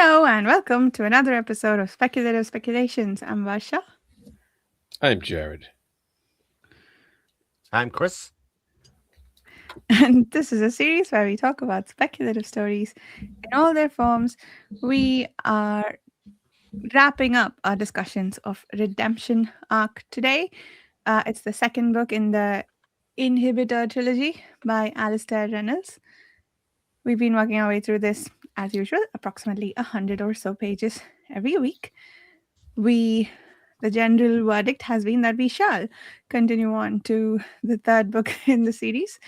Hello and welcome to another episode of Speculative Speculations. I'm Varsha, I'm Jared. I'm Chris. and this is a series where we talk about speculative stories in all their forms. We are wrapping up our discussions of Redemption Ark today. It's the second book in the Inhibitor trilogy by Alastair Reynolds. We've been working our way through this, as usual, approximately 100 or so pages every week. The general verdict has been that we shall continue on to the third book in the series.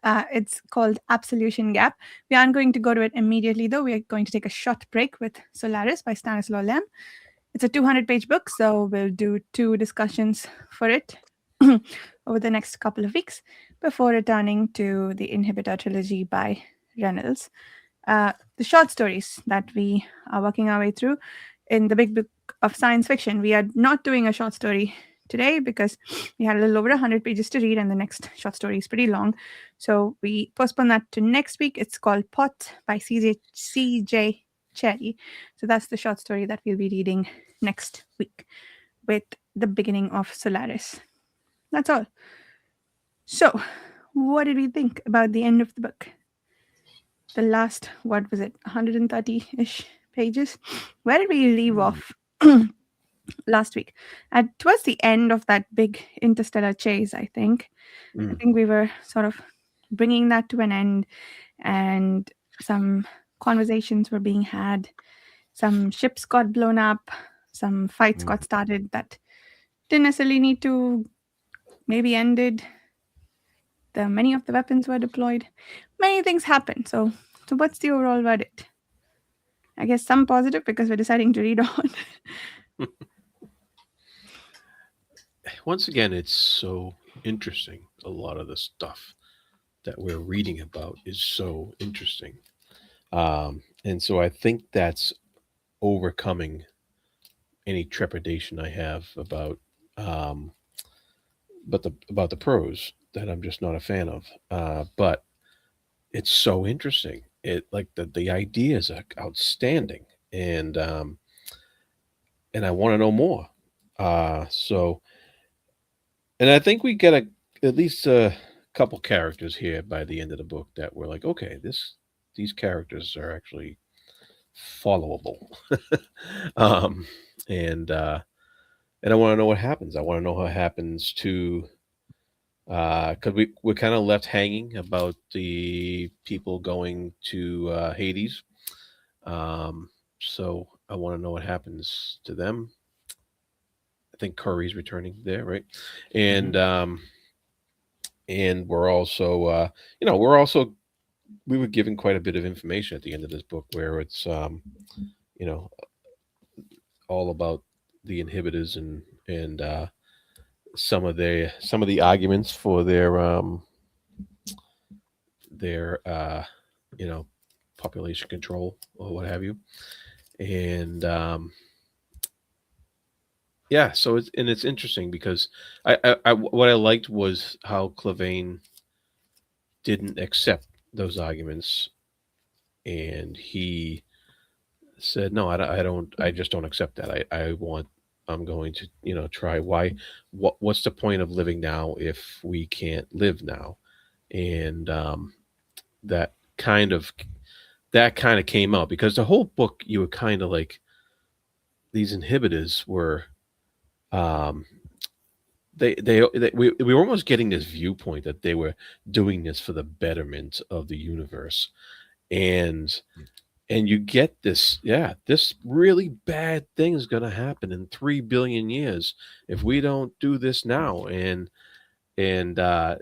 It's called Absolution Gap. We aren't going to go to it immediately, though. We are going to take a short break with Solaris by Stanislaw Lem. It's a 200-page book, so we'll do two discussions for it over the next couple of weeks before returning to the Inhibitor trilogy by Reynolds. The short stories that we are working our way through in the big book of science fiction. We are not doing a short story today because we had a little over 100 pages to read, and the next short story is pretty long. So we postpone that to next week. It's called Pot by C.J. Cherry. So that's the short story that we'll be reading next week with the beginning of Solaris. That's all. So, what did we think about the end of the book? The last, what was it, 130-ish pages? Where did we leave off last week? Towards the end of that big interstellar chase, I think. I think we were sort of bringing that to an end, and some conversations were being had. Some ships got blown up. Some fights got started that didn't necessarily need to, maybe ended. Many of the weapons were deployed. Many things happened. So what's the overall verdict? I guess some positive because we're deciding to read on. Once again, it's so interesting. A lot of the stuff that we're reading about is so interesting. And so I think that's overcoming any trepidation I have about the prose that I'm just not a fan of. But it's so interesting. It like the ideas are outstanding, and I want to know more. So, and I think we get at least a couple characters here by the end of the book that we're like, okay, these characters are actually followable, um, and uh, and I want to know what happens. I want to know what happens to because we're kind of left hanging about the people going to Hades. So I want to know what happens to them. I think Curry's returning there, right? And and we're also we were given quite a bit of information at the end of this book where it's you know all about the inhibitors and some of the arguments for their you know population control or what have you, and yeah, so it's interesting because I what I liked was how Clavane didn't accept those arguments, and he said, "No, I don't. I just don't accept that. I'm going to, try. What's the point of living now if we can't live now?" And that kind of that kind of came out because the whole book you were kind of like these inhibitors were um we were almost getting this viewpoint that they were doing this for the betterment of the universe, and you get this, yeah, this really bad thing is going to happen in 3 billion years if we don't do this now, and so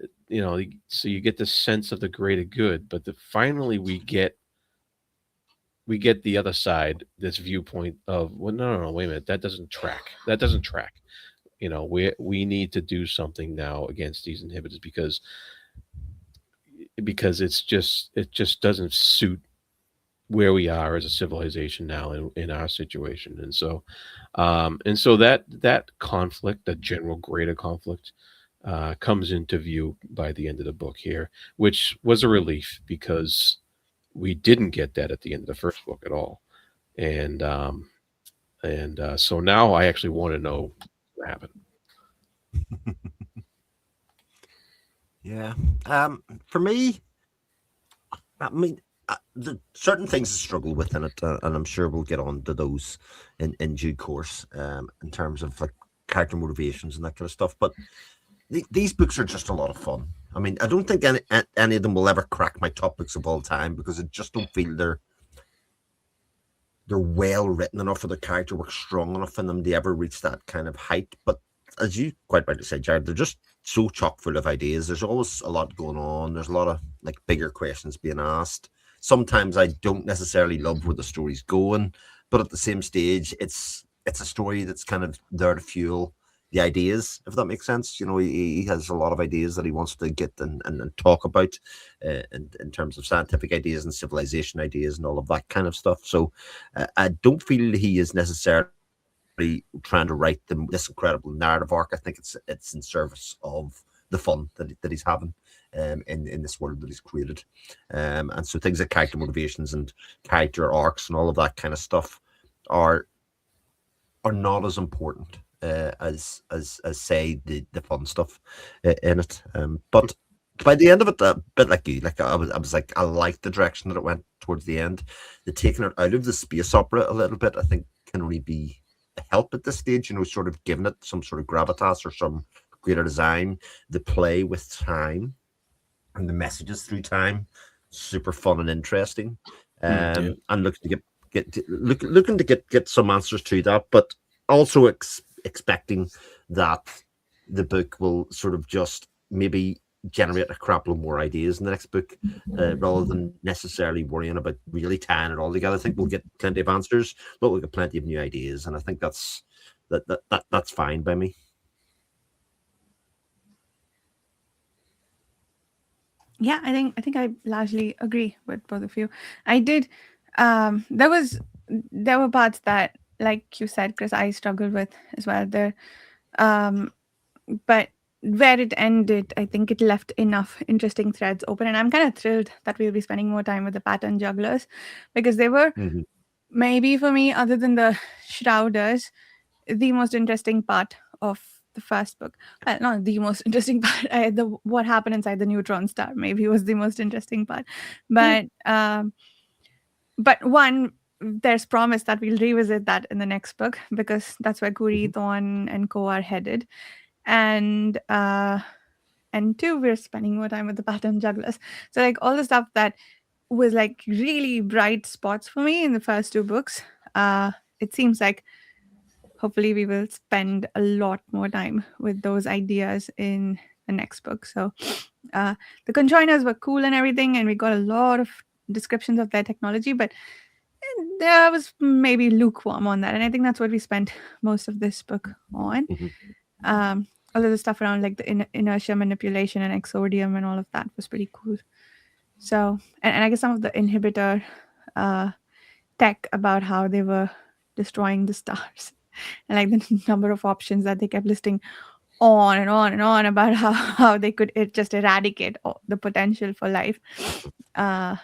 you get this sense of the greater good, but finally we get the other side, this viewpoint of, well, no, wait a minute, that doesn't track. We need to do something now against these inhibitors because it just doesn't suit where we are as a civilization now in our situation. And so that conflict, that general greater conflict, comes into view by the end of the book here, which was a relief because we didn't get that at the end of the first book at all. and so now I actually want to know what happened. Yeah. For me, I mean, the certain things I struggle with in it, and I'm sure we'll get on to those in due course, in terms of like character motivations and that kind of stuff. But these books are just a lot of fun. I mean, I don't think any of them will ever crack my top books of all time because I just don't feel they're well written enough or the character work strong enough in them to ever reach that kind of height. But as you quite rightly said, Jared, they're just so chock full of ideas. There's always a lot going on. There's a lot of like bigger questions being asked. Sometimes I don't necessarily love where the story's going, but at the same stage, it's a story that's kind of there to fuel the ideas, if that makes sense. You know, he has a lot of ideas that he wants to get and talk about, in terms of scientific ideas and civilization ideas and all of that kind of stuff. So I don't feel he is necessarily trying to write this incredible narrative arc. I think it's in service of the fun that he's having, in this world that he's created. And so things like character motivations and character arcs and all of that kind of stuff are are not as important, as say the fun stuff in it. But by the end of it, a bit like you, like I was like I liked the direction that it went towards the end. The taking it out of the space opera a little bit, I think, can only be a help at this stage. You know, sort of giving it some sort of gravitas or some greater design. The play with time and the messages through time, super fun and interesting. Yeah. And looking to looking to get some answers to that, but also expecting that the book will sort of just maybe generate a crap load more ideas in the next book, rather than necessarily worrying about really tying it all together. I think we'll get plenty of answers, but we'll get plenty of new ideas, and I think that's fine by me. Yeah, I think I largely agree with both of you. I did. There were parts that, like you said, Chris, I struggled with as well. Um, but where it ended, I think it left enough interesting threads open, and I'm kind of thrilled that we'll be spending more time with the pattern jugglers, because they were, Hmm. maybe for me, other than the shrouders, the most interesting part of the first book. Well, not the most interesting part. The what happened inside the neutron star maybe was the most interesting part, but one, there's promise that we'll revisit that in the next book, because that's where Kuri, Hmm. Thorn, and Co are headed, and two, we're spending more time with the pattern jugglers. So like all the stuff that was like really bright spots for me in the first two books, it seems like hopefully we will spend a lot more time with those ideas in the next book. So uh, the conjoiners were cool and everything, and we got a lot of descriptions of their technology, but there was maybe lukewarm on that, and I think that's what we spent most of this book on. Hmm. All of the stuff around like the inertia manipulation and exodium and all of that was pretty cool. So, and I guess some of the inhibitor uh, tech about how they were destroying the stars and like the number of options that they kept listing on and on and on about how they could just eradicate the potential for life. Uh,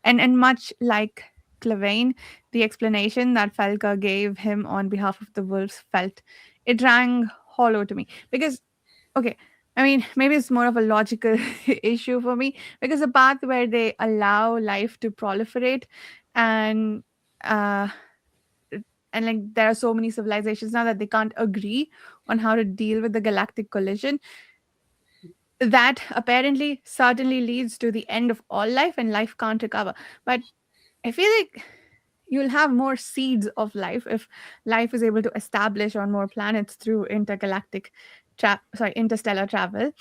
and much like Clavane, the explanation that Falca gave him on behalf of the wolves felt, it rang hollow to me, because okay, I mean, maybe it's more of a logical issue for me, because the path where they allow life to proliferate, and uh like there are so many civilizations now that they can't agree on how to deal with the galactic collision, that apparently certainly leads to the end of all life and life can't recover. But I feel like you'll have more seeds of life if life is able to establish on more planets through interstellar travel.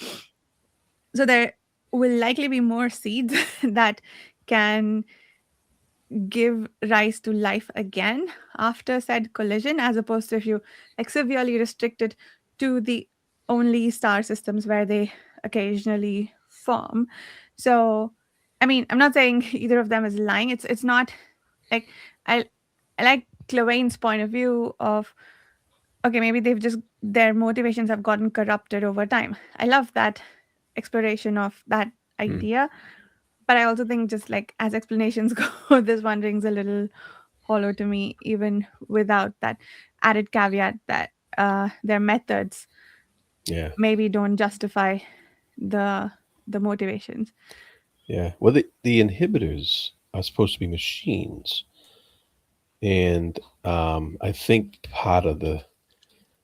So there will likely be more seeds that can give rise to life again after said collision, as opposed to if you like severely restrict it to the only star systems where they occasionally form. So I mean, I'm not saying either of them is lying. It's not like, I I like Clavain's point of view of, okay, maybe they've just, their motivations have gotten corrupted over time. I love that exploration of that Hmm. idea, but I also think just like as explanations go, this one rings a little hollow to me, even without that added caveat that their methods Yeah. maybe don't justify the the motivations. Yeah. Well, the inhibitors are supposed to be machines, and I think part of the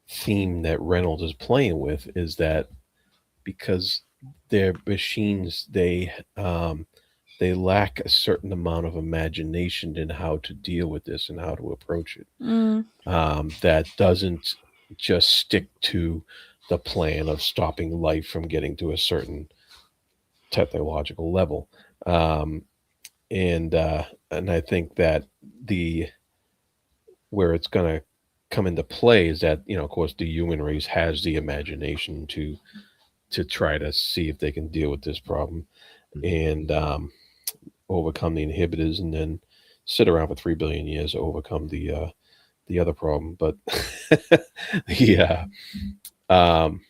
theme that Reynolds is playing with is that because they're machines, they lack a certain amount of imagination in how to deal with this and how to approach it. Mm, That doesn't just stick to the plan of stopping life from getting to a certain technological level. Um, and I think that the where it's going to come into play is that, of course, the human race has the imagination to try to see if they can deal with this problem and overcome the inhibitors, and then sit around for 3 billion years to overcome the other problem. But yeah, um,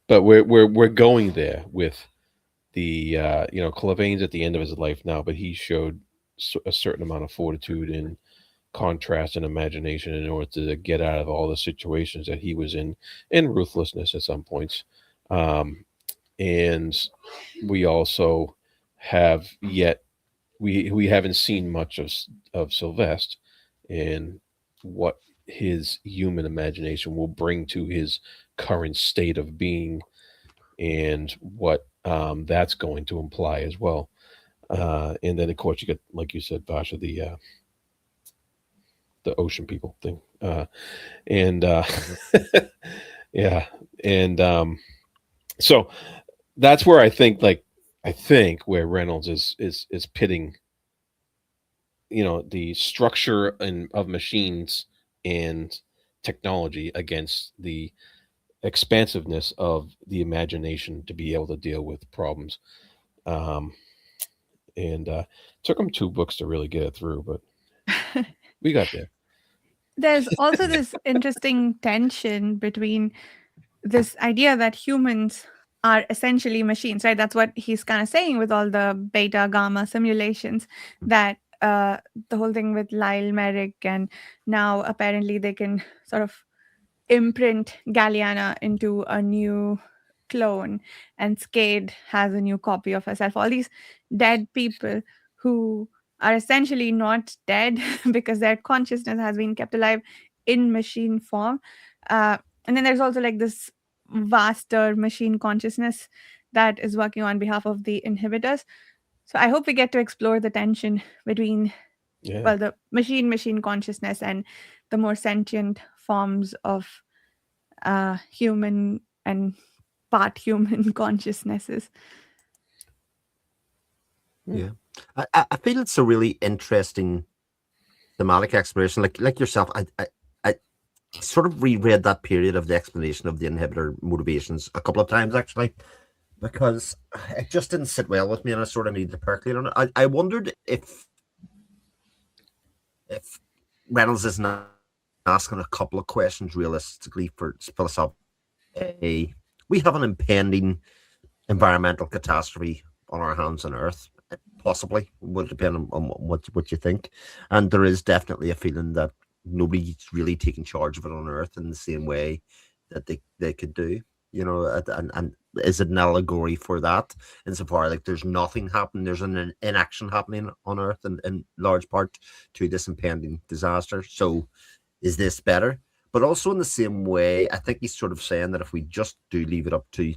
but we're going there with the Clavain's at the end of his life now, but he showed a certain amount of fortitude and contrast and imagination in order to get out of all the situations that he was in, and ruthlessness at some points. Um, and we also have yet we haven't seen much of Sylvester and what his human imagination will bring to his current state of being, and what that's going to imply as well. And then of course you get, like you said, Basha, the ocean people thing, and yeah, and so that's where I think where Reynolds is pitting, the structure of machines and technology against the expansiveness of the imagination to be able to deal with problems. Um, and took them 2 books to really get it through, but we got there. there's also this interesting tension between this idea that humans are essentially machines, right? That's what he's kind of saying with all the beta gamma simulations, that the whole thing with Lyle Merrick, and now apparently they can sort of imprint Galliana into a new clone, and Skade has a new copy of herself. All these dead people who are essentially not dead because their consciousness has been kept alive in machine form. And then there's also like this vaster machine consciousness that is working on behalf of the inhibitors. So I hope we get to explore the tension between, Yeah. well, the machine consciousness and the more sentient forms of human and part human consciousnesses. Yeah, I feel it's a really interesting thematic exploration. Like yourself, I sort of reread that period of the explanation of the inhibitor motivations a couple of times actually, because it just didn't sit well with me, and I sort of needed to percolate on it. I wondered if Reynolds isn't asking a couple of questions realistically for philosophy. We have an impending environmental catastrophe on our hands on Earth. Possibly will depend on what you think, and there is definitely a feeling that nobody's really taking charge of it on Earth in the same way that they could do. And is it an allegory for that? Insofar like there's nothing happening, there's an inaction happening on Earth, in large part to this impending disaster. So is this better? But also in the same way, I think he's sort of saying that if we just do leave it up to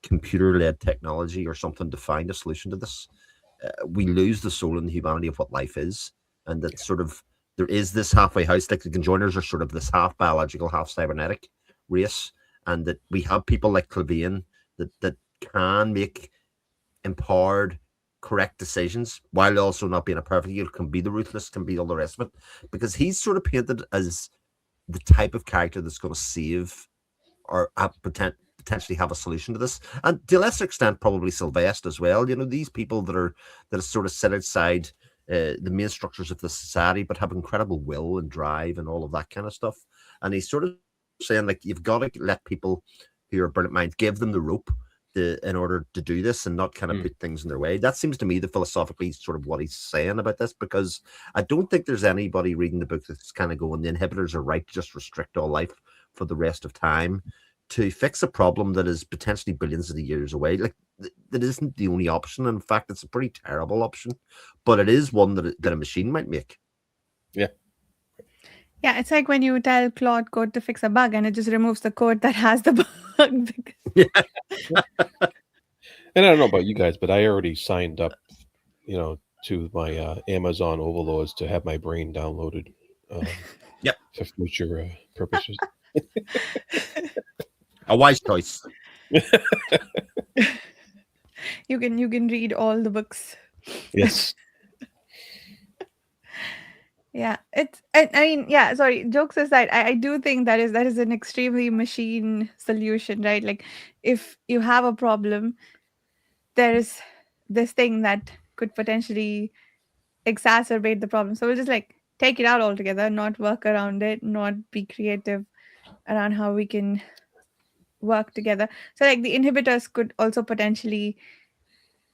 computer-led technology or something to find a solution to this, we lose the soul and the humanity of what life is. And that sort of there is this halfway house, like the conjoiners are sort of this half biological, half cybernetic race, and that we have people like Clavain that can make empowered, correct decisions while also not being a perfect. You can be the ruthless, can be all the rest of it, because he's sort of painted as the type of character that's going to save or potentially have a solution to this, and to a lesser extent probably Sylvester as well. These people that sort of sit outside the main structures of the society, but have incredible will and drive and all of that kind of stuff. And he's sort of saying like you've got to let people who are brilliant minds, give them the rope. in order to do this and not kind of put things in their way. That seems to me the philosophically sort of what he's saying about this, because I don't think there's anybody reading the book that's kind of going, the inhibitors are right to just restrict all life for the rest of time to fix a problem that is potentially billions of years away. Like, that isn't the only option. In fact, it's a pretty terrible option, but it is one that a machine might make. Yeah. Yeah, it's like when you tell Claude Code to fix a bug and it just removes the code that has the bug. Yeah. And I don't know about you guys, but I already signed up, to my Amazon overlords to have my brain downloaded for future purposes. A wise choice. You can read all the books. Yes. Yeah, I mean, yeah, sorry, jokes aside, I do think that is an extremely machine solution, right? Like, if you have a problem, there is this thing that could potentially exacerbate the problem. So we'll just like take it out altogether, not work around it, not be creative around how we can work together. So like the inhibitors could also potentially,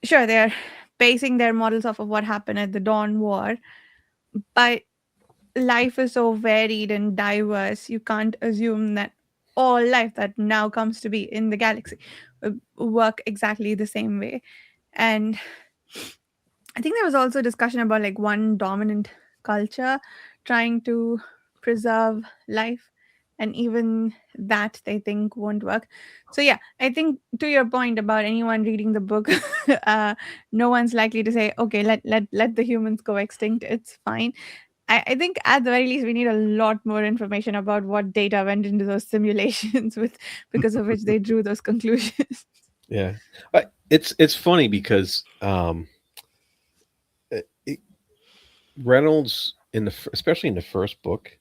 sure, they're basing their models off of what happened at the Dawn War, but life is so varied and diverse, you can't assume that all life that now comes to be in the galaxy will work exactly the same way. And I think there was also discussion about like one dominant culture trying to preserve life, and even that they think won't work. So yeah, I think to your point about anyone reading the book, no one's likely to say, okay, let the humans go extinct. It's fine. I think at the very least we need a lot more information about what data went into those simulations with because of which they drew those conclusions. Yeah. It's funny because Reynolds especially in the first book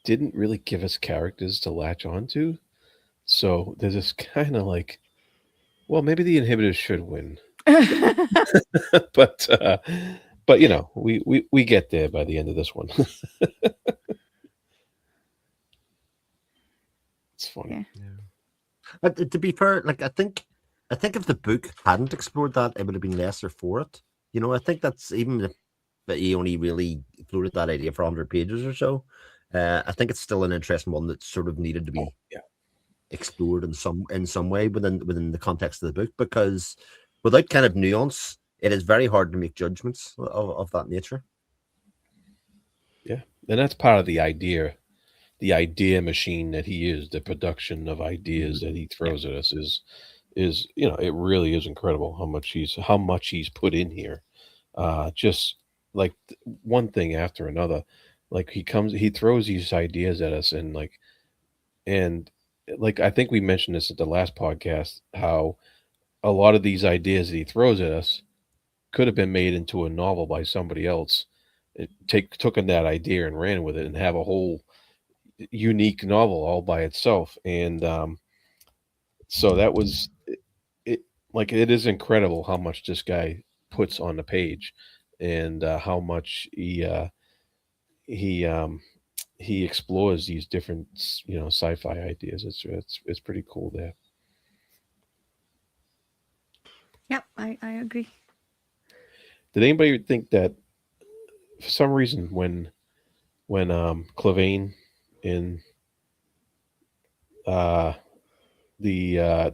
didn't really give us characters to latch onto. So there's this kind of like, well, maybe the inhibitors should win. but we get there by the end of this one. It's funny. Yeah. To be fair, like I think if the book hadn't explored that, it would have been lesser for it. I think that's even if he only really floated that idea for 100 pages or so. I think it's still an interesting one that sort of needed to be explored in some way within the context of the book, because without kind of nuance, it is very hard to make judgments of that nature. Yeah, and that's part of the idea machine that he is. The production of ideas that he throws at us is it really is incredible how much he's put in here. Just like one thing after another. Like he throws these ideas at us, and I think we mentioned this at the last podcast, how a lot of these ideas that he throws at us could have been made into a novel by somebody else. Took in that idea and ran with it and have a whole unique novel all by itself. And so that was it. Like, it is incredible how much this guy puts on the page, and how much he explores these different sci-fi ideas. It's pretty cool there. Yep, I agree. Did anybody think that for some reason when Clavane in the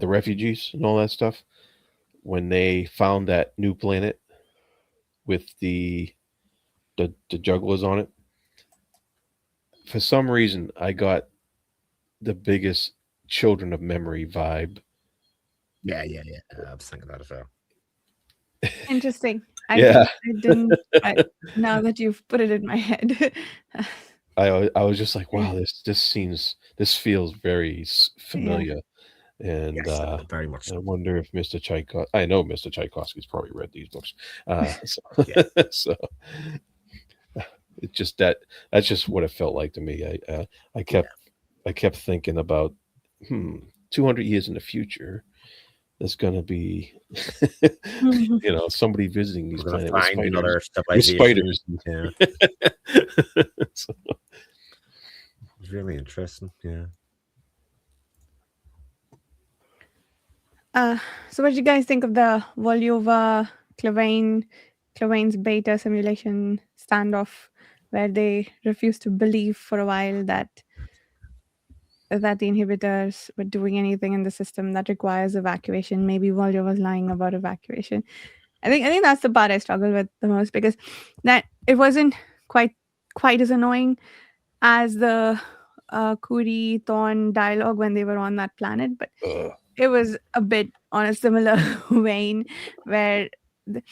refugees and all that stuff, when they found that new planet with the jugglers on it, for some reason I got the biggest Children of Memory vibe. Yeah. I was thinking that as well. Interesting. I Yeah. didn't. Now that you've put it in my head. I was just like, wow, this feels very familiar. And yes, very much so. I wonder if Mr. Tchaikovsky, I know Mr. Tchaikovsky's probably read these books. So it's just that's just what it felt like to me. I kept thinking about 200 years in the future, there's going to be somebody visiting these planets with spiders. Yeah. So, it's really interesting. Yeah. Uh, so, what did you guys think of the Volyova Clavein's beta simulation standoff, where they refused to believe for a while that the inhibitors were doing anything in the system that requires evacuation? Maybe Volyo was lying about evacuation. I think that's the part I struggle with the most, because that it wasn't quite quite as annoying as the Kuri Thorn dialogue when they were on that planet, but Ugh. it was a bit on a similar vein where the,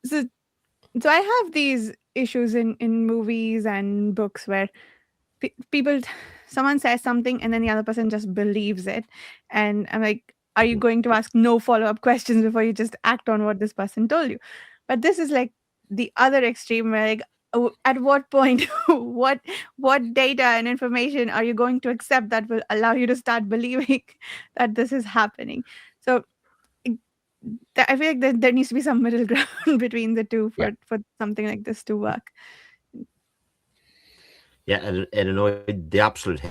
so so I have these issues in movies and books where people someone says something and then the other person just believes it, and I'm like, are you going to ask no follow-up questions before you just act on what this person told you? But this is like the other extreme where, like, at what point what data and information are you going to accept that will allow you to start believing that this is happening? So it- I feel like there needs to be some middle ground between the two Yeah, for something like this to work. yeah, and it annoyed the absolute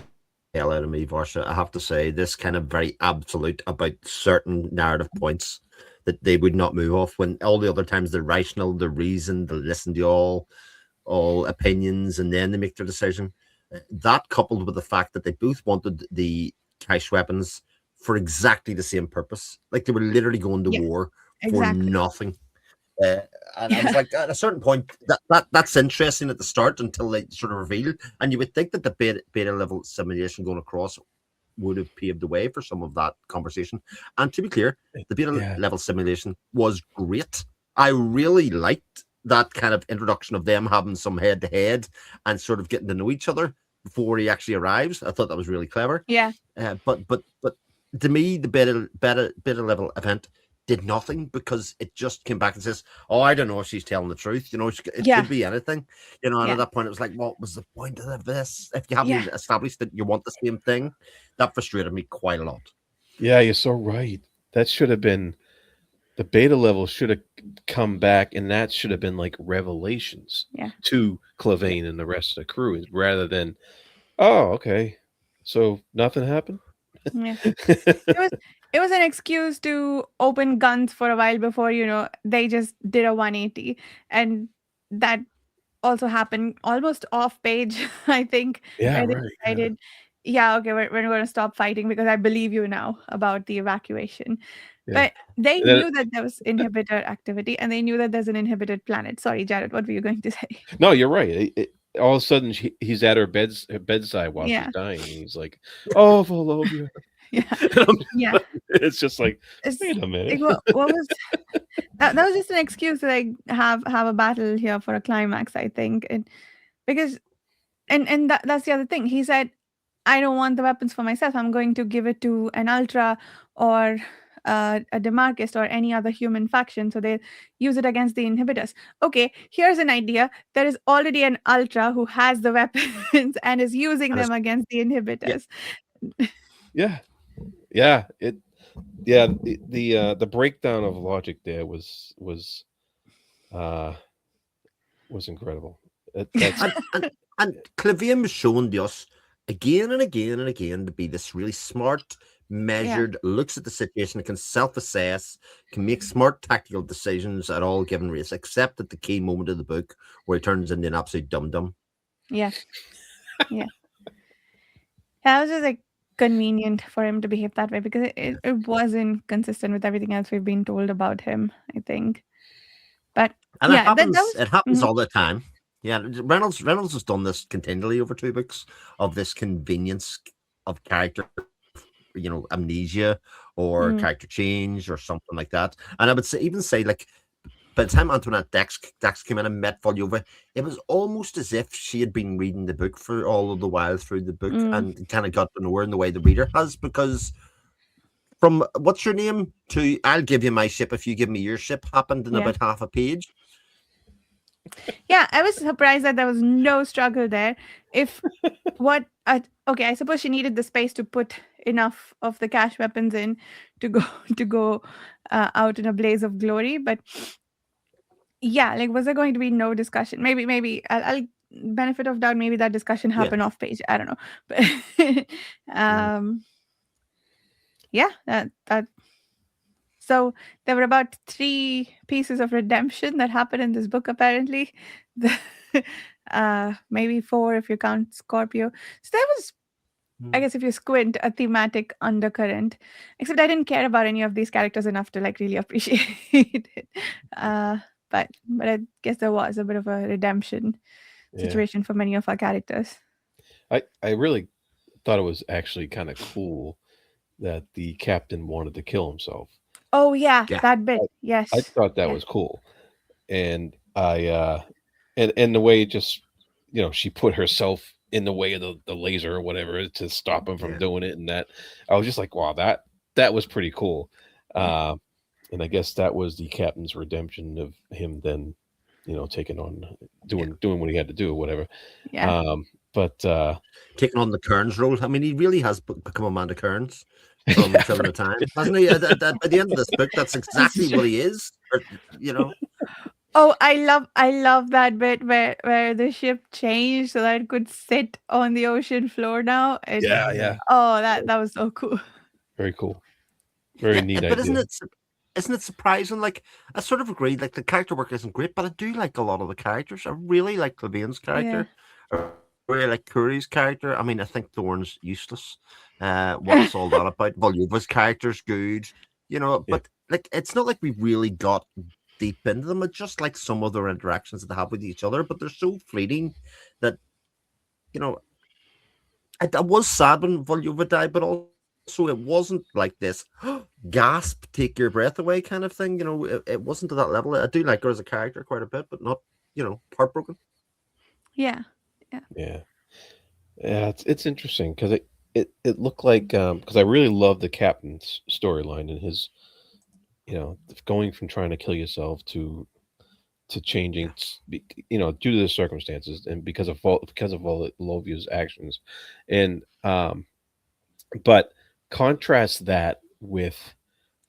hell out of me, Varsha. I have to say, this kind of very absolute about certain narrative points that they would not move off, when all the other times they're rational, they're reasoned, they listen to all opinions, and then they make their decision. That coupled with the fact that they both wanted the cash weapons for exactly the same purpose, like they were literally going to Yeah, war for exactly. nothing. Uh, and I was Yeah. like, at a certain point, that's interesting at the start until they sort of reveal. And you would think that the beta level simulation going across would have paved the way for some of that conversation. And to be clear, the beta Yeah. level simulation was great. I really liked that kind of introduction of them having some head to head and sort of getting to know each other before he actually arrives. I thought that was really clever. Yeah. But to me, the beta level event did nothing, because it just came back and says, "Oh, I don't know if she's telling the truth. It Yeah. could be anything." And at Yeah. that point, it was like, "What was the point of this? If you haven't Yeah. even established that you want the same thing," that frustrated me quite a lot. Yeah, you're so right. That should have been the beta level should have come back, and that should have been like revelations Yeah. to Yeah, Clavane and the rest of the crew, rather than, oh, okay, so nothing happened. Yeah. It was it was an excuse to open guns for a while before, they just did a 180. And that also happened almost off page, I think, Yeah, where they right. Yeah, decided, yeah, okay, we're going to stop fighting because I believe you now about the evacuation. yeah. But they And then, knew that there was inhibitor activity and they knew that there's an inhibited planet. Sorry, Jared, what were you going to say? no, you're right. All of a sudden, he's at her bedside while she's Yeah. dying, and he's like, "Oh, Volobia." Yeah. And Yeah. it's just like, It's wait a like minute. what was that was just an excuse to, like, have a battle here for a climax, I think. And because that's the other thing. He said, I don't want the weapons for myself. I'm going to give it to an Ultra or a Demarchist or any other human faction, so they use it against the inhibitors. Okay, here's an idea. There is already an Ultra who has the weapons and is using and them it's against the yeah, inhibitors. Yeah, yeah. Yeah. The breakdown of logic there uh was incredible. That's and Clavier was shown to us again and again and again to be this really smart, Yeah, measured, looks at the situation, can self-assess, can make smart tactical decisions at all given rates, except at the key moment of the book where he turns into an absolute dum dum. yeah, yeah. That was just like convenient for him to behave that way because it wasn't consistent with everything else we've been told about him, I think. But And it yeah, that happens. was. It happens Mhm. all the time. Yeah, Reynolds has done this continually over two books of this convenience of character, amnesia or Mm, character change or something like that. And I would say like by the time Antoinette Dax came in and met Volyova, it was almost as if she had been reading the book for all of the while through the book mm, and kind of got to know her in the way the reader has. Because from what's your name to I'll give you my ship if you give me your ship happened in yeah. about half a page. Yeah, I was surprised that there was no struggle there. If okay, I suppose she needed the space to put enough of the cash weapons in to go to go out in a blaze of glory. But yeah, like, was there going to be no discussion? Maybe I'll benefit of doubt. Maybe that discussion Yeah. happened off page. I don't know, but Mm. um, yeah, that So there were about 3 pieces of redemption that happened in this book, apparently. The, maybe 4 if you count Scorpio. So there was, I Hmm. guess, if you squint, a thematic undercurrent. Except I didn't care about any of these characters enough to like really appreciate it. Uh, but I guess there was a bit of a redemption Yeah. situation for many of our characters. I really thought it was actually kind of cool that the captain wanted to kill himself. Oh yeah, Yeah. that bit. I Yes. thought that Yeah. was cool. And and the way it just, she put herself in the way of the laser or whatever to stop him from Yeah. doing it, and that I was just like, wow, that was pretty cool. Yeah. uh and I guess that was the captain's redemption of him then, taking on Yeah. doing what he had to do or whatever. Yeah. But Taking on the Kearns role. I mean, he really has become Amanda Kearns from yeah, Children right. of Time, hasn't he? By the end of this book, that's exactly That's true. what he is. Or, you know, Oh, I love that bit where the ship changed so that it could sit on the ocean floor now. And Yeah, yeah. yeah, oh, that was so cool. very cool, very Yeah, neat but idea. isn't it surprising? Like, I sort of agree. Like, the character work isn't great, but I do like a lot of the characters. I really like Clevane's Yeah. character. I really like Curry's character. I mean, I think Thorne's useless. What's all that about? Volyova's character's good, Yeah, but like, it's not like we really got deep into them. It's just like some other interactions that they have with each other, but they're so fleeting that you know I was sad when Volyova died, but also it wasn't like this gasp, take your breath away kind of thing. It wasn't to that level. I do like her as a character quite a bit, but not, heartbroken. Yeah. Yeah. yeah, yeah. It's interesting because it looked like, because I really love the captain's storyline and his, going from trying to kill yourself to changing, Yeah. due to the circumstances and because of all Lovia's actions, and but contrast that with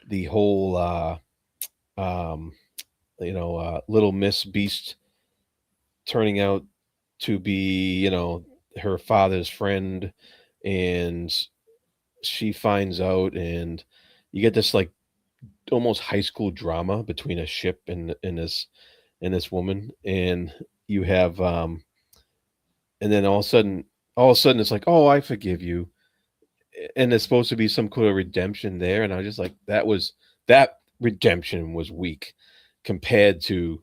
the whole um little Miss Beast turning out to be, her father's friend, and she finds out, and you get this like almost high school drama between a ship and this woman, and you have and then all of a sudden it's like, oh, I forgive you, and there's supposed to be some kind of redemption there, and I was just like, that redemption was weak compared to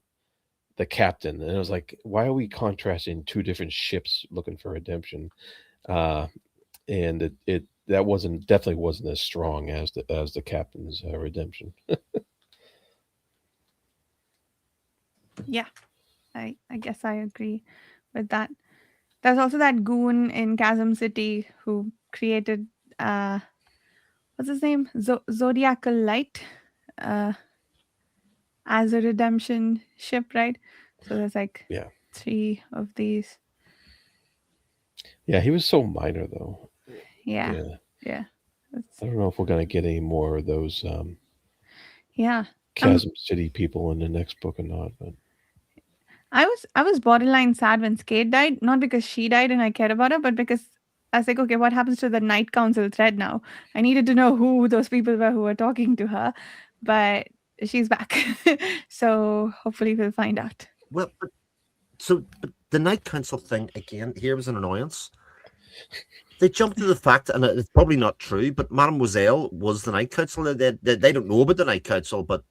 the captain, and I was like, why are we contrasting two different ships looking for redemption? uh and it that wasn't definitely wasn't as strong as the captain's redemption. Yeah. I guess I agree with that. There's also that goon in Chasm City who created what's his name? Zodiacal Light uh as a redemption ship, right? So there's like Yeah, 3 of these. yeah, he was so minor though. Yeah. Yeah, Yeah. I That's, don't know if we're gonna get any more of those yeah. Chasm City people in the next book or not, but I was borderline sad when Skate died, not because she died and I cared about her, but because I was like, okay, what happens to the Night Council thread now? I needed to know who those people were who were talking to her, but she's back, so hopefully we'll find out. Well, but the Night Council thing again. Here was an annoyance. They jumped to the fact, and it's probably not true, but Mademoiselle was the Night Council. They don't know about the Night Council, but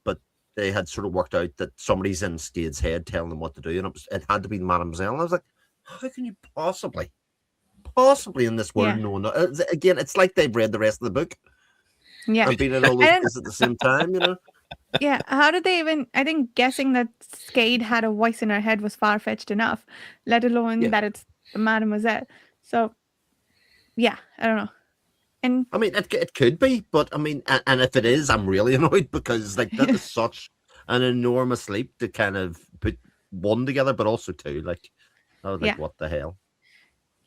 they had sort of worked out that somebody's in Stade's head telling them what to do, and it had to be Mademoiselle. And I was like, how can you possibly in this world Yeah, know? Again, it's like they've read the rest of the book yeah, and been in all those and places at the same time. yeah. How did they even? I think guessing that Skate had a voice in her head was far fetched enough, let alone Yeah. that it's Mademoiselle. So yeah, I don't know. And I mean, it could be, but I mean, and if it is, I'm really annoyed because like that is such an enormous leap to kind of put one together, but also two. Like, I was like, yeah. what the hell?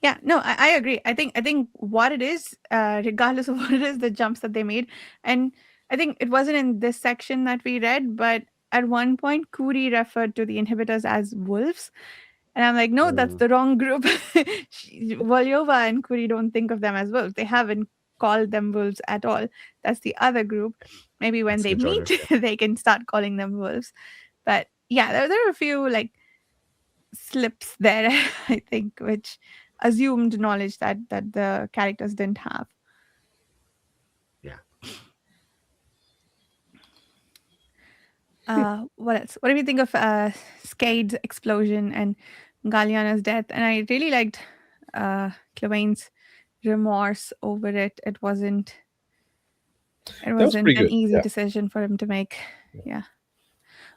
Yeah, no, I agree. I think what it is, regardless of what it is, the jumps that they made, and I think it wasn't in this section that we read, but at one point, Kuri referred to the inhibitors as wolves, and I'm like, no, that's Mm, the wrong group. Volyova and Kuri don't think of them as wolves. They haven't called them wolves at all. That's the other group. maybe when That's they the meet, majority. they can start calling them wolves. But yeah, there are a few like slips there, I think, which assumed knowledge that the characters didn't have. Yeah. What else? What do you think of Skade's explosion and Galliana's death? And I really liked Clevain's remorse over it. It That was wasn't pretty an good. easy Yeah. decision for him to make. Yeah.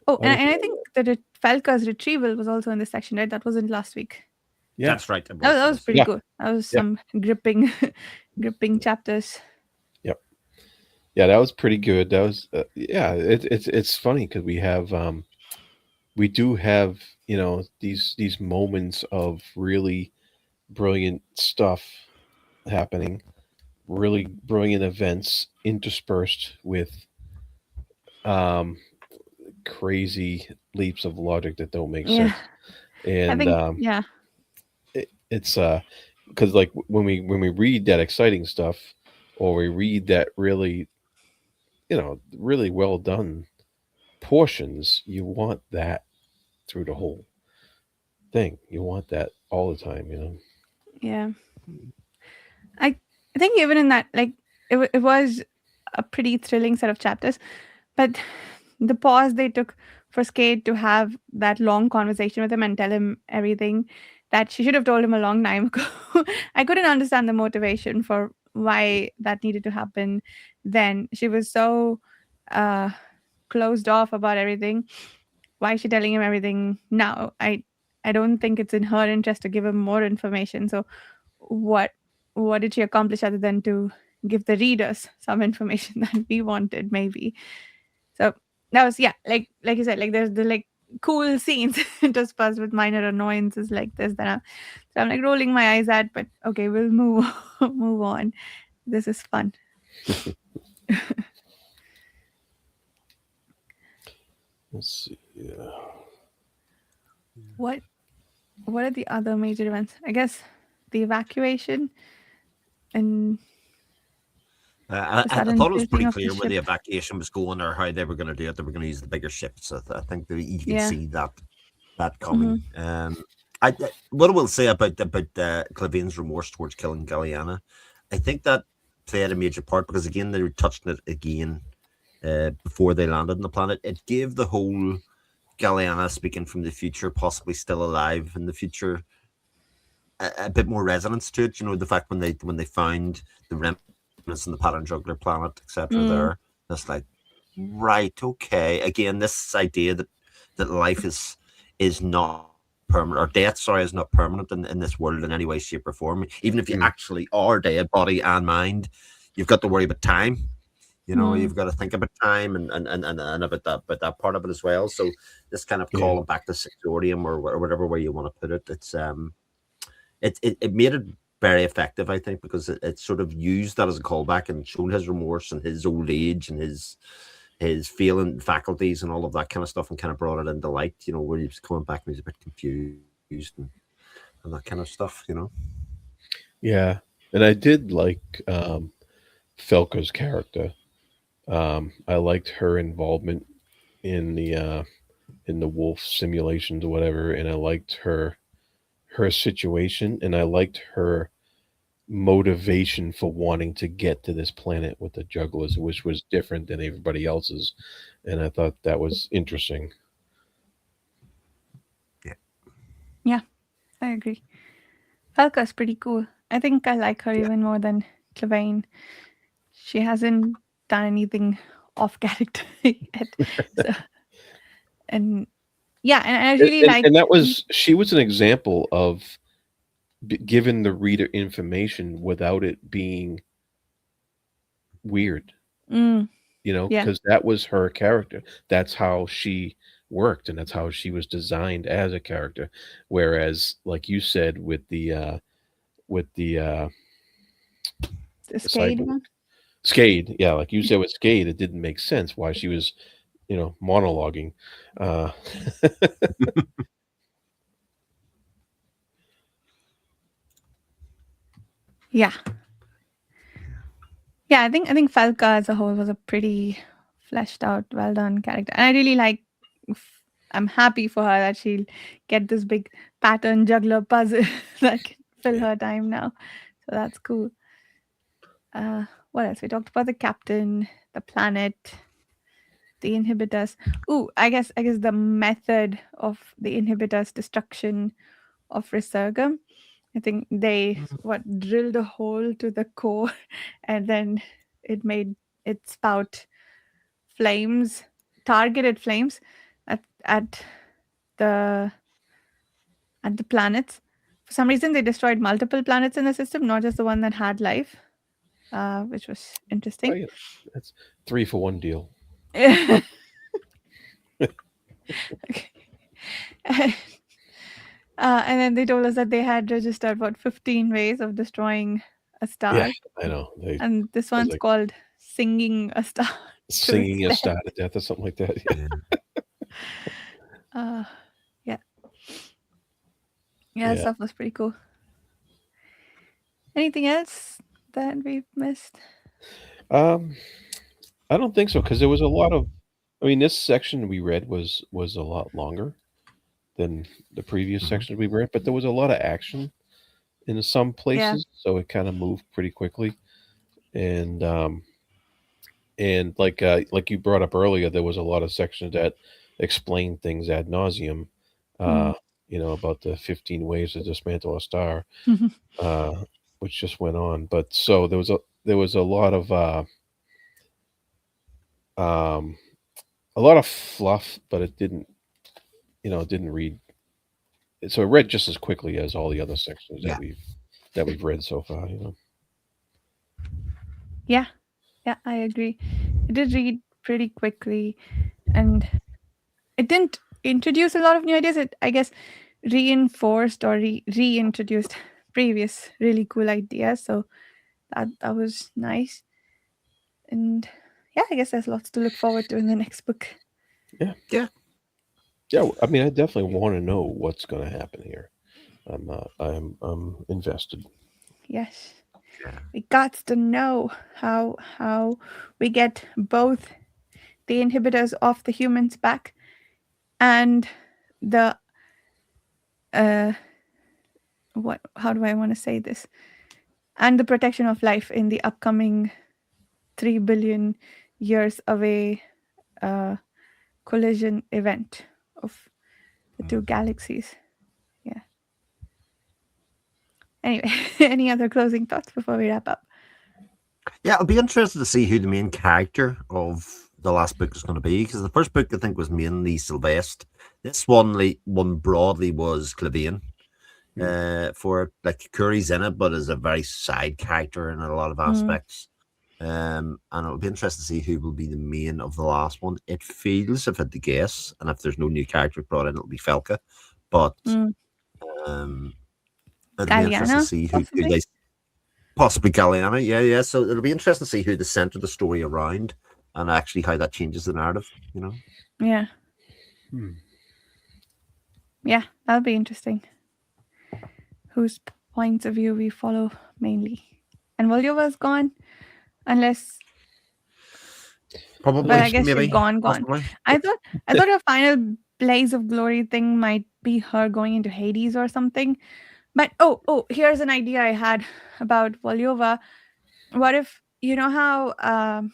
Oh, I was, and I think the Falca's retrieval was also in this section, right? That wasn't last week. yeah. That's right. It That was. was Yes. pretty Yeah. good. That was Yeah. some gripping, gripping chapters. Yep. Yeah, that was pretty good. That was yeah. It's funny because we do have these moments of really brilliant stuff happening, really brilliant events interspersed with um crazy leaps of logic that don't make Yeah, sense. I And think yeah, it's because like when we read that exciting stuff, or we read that really well done portions, you want that through the whole thing. You want that all the time. yeah. I think even in that, like, it was a pretty thrilling set of chapters, but the pause they took for Skate to have that long conversation with him and tell him everything that she should have told him a long time ago. I couldn't understand the motivation for why that needed to happen then. She was so uh closed off about everything. Why is she telling him everything now? I don't think it's in her interest to give him more information. So what what did she accomplish other than to give the readers some information that we wanted, maybe? So that was, yeah, like you said, like there's the like cool scenes interspersed with minor annoyances like this so I'm like rolling my eyes at, but okay, we'll move move on. This is fun. Let's see. Yeah. what what are the other major events? I guess the evacuation and the I sudden thought it was tilting pretty of the clear where the ship. evacuation was going or how they were going to do it. They were going to use the bigger ships. I think that you could Yeah. see that Hmm. coming. What I will say about Clavine's remorse towards killing Galliana, I think that played a major part because again they were touching it again before they landed on the planet. It gave the whole Galliana speaking from the future, possibly still alive in the future, a bit more resonance to it. You know, the fact when they found the remnants on the pattern juggler planet, etc. There, Mm, it's like, right, okay. Again, this idea that life is not permanent, or death, sorry, is not permanent in this world in any way, shape, or form. Even if you Mm, actually are dead, body and mind, you've got to worry about time. You know, mm, you've got to think about time and about that part of it as well. So this kind of yeah. calling back to Sexorium or whatever way you want to put it, it made it very effective, I think, because it sort of used that as a callback and showed his remorse and his old age and his feeling faculties and all of that kind of stuff and kind of brought it into light, where he was coming back and he was a bit confused and that kind of stuff. Yeah. And I did like Felka's character. I liked her involvement in the wolf simulations or whatever, and I liked her situation, and I liked her motivation for wanting to get to this planet with the jugglers, which was different than everybody else's, and I thought that was interesting. Yeah. yeah, I agree. Falca's pretty cool. I think I like her Yeah. even more than Clevain. She hasn't done anything off character yet. So, and yeah, and I And, really and, like. and that was she was an example of giving the reader information without it being weird, Mm, yeah. because that was her character. That's how she worked, and that's how she was designed as a character. Whereas, like you said, with the The Skade cyborg one. Skade, yeah, like you said with Skade, it didn't make sense why she was, monologuing. Uh, Yeah. Yeah, I think Falca as a whole was a pretty fleshed out, well done character. And I really like. I'm happy for her that she'll get this big pattern juggler puzzle that can fill Yeah. her time now. So that's cool. What else? We talked about the captain, the planet, the inhibitors. Ooh, I guess the method of the inhibitors destruction of Resurgam. I think they drilled a hole to the core and then it made it spout flames, targeted flames at the at the planets. For some reason, they destroyed multiple planets in the system, not just the one that had life, which was Oh, interesting. yeah. That's 3-for-1 deal. Okay. And then they told us that they had registered what 15 ways of destroying a Yeah, star, I know. and this I was one's like called singing a star to its singing a death. star to death or something like that. Yeah. Yeah. Uh, yeah, yeah, Yeah. stuff was pretty cool. Anything else that we've missed? Um, I don't think so because there was a lot of. I mean, this section we read was a lot longer than the previous Mhm. section we read, but there was a lot of action in some Yeah. places, so it kind of moved pretty quickly. And like you brought up earlier, there was a lot of sections that explained things ad nauseum. Mm. Uh, about the 15 ways to dismantle a star, uh, which just went on. But so there was um, a lot of fluff, but it didn't read. So it read just as quickly as all the other sections Yeah. that we've read so far. Yeah, yeah, I agree. It did read pretty quickly, and it didn't introduce a lot of new ideas. It, I guess, reinforced or reintroduced previous really cool ideas. So that was nice. And yeah, I guess there's lots to look forward to in the next book. Yeah, Yeah. yeah. I mean, I definitely want to know what's going to happen here. I'm invested. Yes, Yeah. we got to know how we get both the inhibitors off the humans back and the uh what how do I want to say this, and the protection of life in the upcoming 3 billion years away uh collision event of the two galaxies. Yeah. Anyway, any other closing thoughts before we wrap up? Yeah, I'll be interested to see who the main character of the last book is going to be, because the first book I think was mainly Sylvester. This one broadly was Clavane. Hmm. For like Curry's in it, but as a very side character in a lot of Mm, aspects. And it'll be interesting to see who will be the main of the last one. It feels, if I had to guess, and if there's no new character brought in, it'll be Felka. But mm. um, it'll be interesting to Galliana, see who possibly. they possibly Galliana. Yeah, yeah. So it'll be interesting to see who they center the story around, and actually how that changes the narrative. Yeah, Hmm. yeah, that'll be interesting. Whose points of view we follow mainly. And Volyova's gone, unless, well, Probably, I guess she's maybe, gone. possibly. I thought her final blaze of glory thing might be her going into Hades or something. But here's an idea I had about Volyova. What if you know how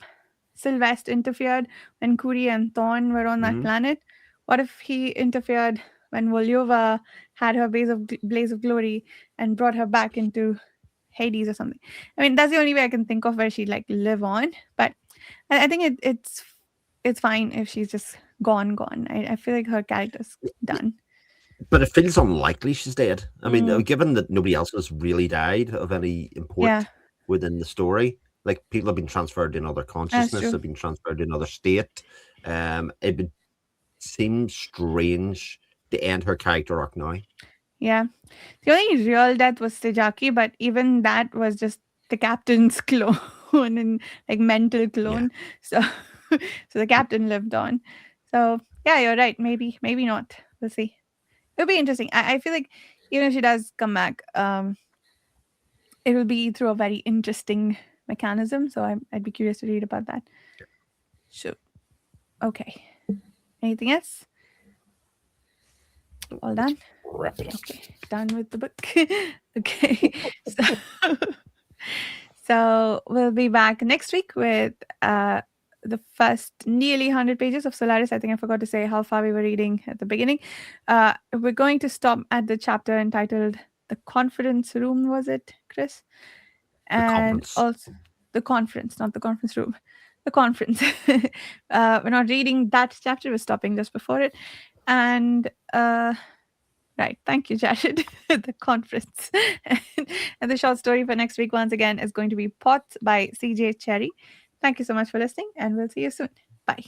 Sylvester interfered when Kuri and Thorn were on that Mhm. planet? What if he interfered when Volyova had her blaze of glory and brought her back into Hades or something? I mean, that's the only way I can think of where she'd like live on. But I think it's fine if she's just gone. I feel like her character's done. But it feels unlikely she's dead. I mean, Mm, given that nobody else has really died of any yeah, import within the story, like people have been transferred in other that's consciousness, true. have been transferred in other state. It would seem strange to end her character arc now. Yeah. The only real death was Sejaki, but even that was just the captain's clone and like mental Yeah. clone. So so the captain lived on. So yeah, you're right. Maybe not. We'll see. It'll be interesting. I feel like even if she does come back, it will be through a very interesting mechanism. So I'd be curious to read about that. Sure. Okay. Anything else? All done? Wrap it up. Okay. Done with the book. Okay. So we'll be back next week with the first nearly 100 pages of Solaris. I think I forgot to say how far we were reading at the beginning. We're going to stop at the chapter entitled The Conference Room, was it, Chris? And conference. also the conference, not the conference room. The conference. We're not reading that chapter. We're stopping just before it. And right. Thank you, Jared. The conference. And the short story for next week, once again, is going to be Pots by CJ Cherry. Thank you so much for listening, and we'll see you soon. Bye.